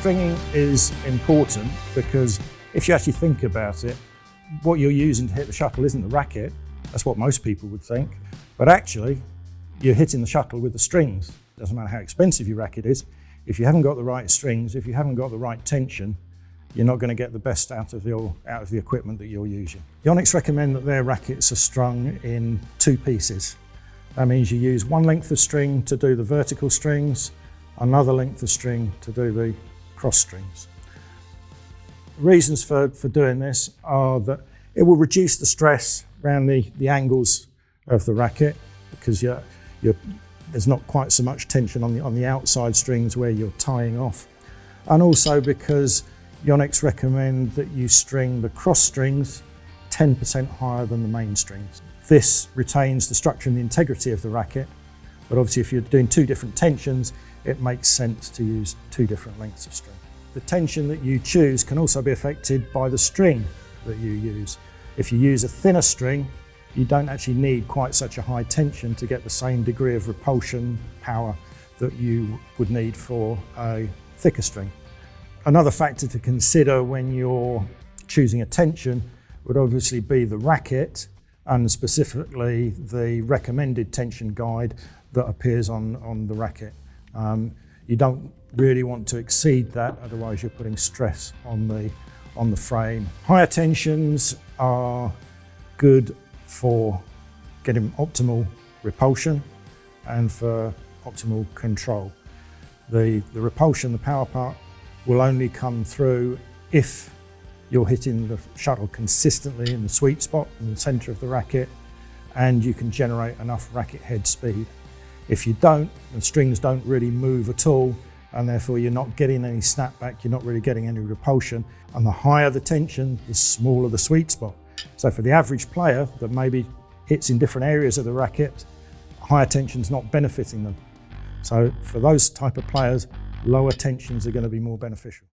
Stringing is important because if you actually think about it, what you're using to hit the shuttle isn't the racket. That's what most people would think. But actually, you're hitting the shuttle with the strings. Doesn't matter how expensive your racket is. If you haven't got the right strings, if you haven't got the right tension, you're not going to get the best out of the equipment that you're using. Yonex recommend that their rackets are strung in 2 pieces. That means you use one length of string to do the vertical strings, another length of string to do the cross strings. Reasons for doing this are that it will reduce the stress around the angles of the racket because there's not quite so much tension on the outside strings where you're tying off. And also because Yonex recommend that you string the cross strings 10% higher than the main strings. This retains the structure and the integrity of the racket, but obviously if you're doing 2 different tensions, it makes sense to use 2 different lengths of string. The tension that you choose can also be affected by the string that you use. If you use a thinner string, you don't actually need quite such a high tension to get the same degree of repulsion power that you would need for a thicker string. Another factor to consider when you're choosing a tension would obviously be the racket and specifically the recommended tension guide that appears on the racket. You don't really want to exceed that, otherwise you're putting stress on the frame. Higher tensions are good for getting optimal repulsion and for optimal control. The repulsion, the power part, will only come through if you're hitting the shuttle consistently in the sweet spot in the center of the racket and you can generate enough racket head speed. If you don't, the strings don't really move at all and therefore you're not getting any snapback, you're not really getting any repulsion, and the higher the tension, the smaller the sweet spot. So for the average player that maybe hits in different areas of the racket, higher tension's not benefiting them. So for those type of players, lower tensions are going to be more beneficial.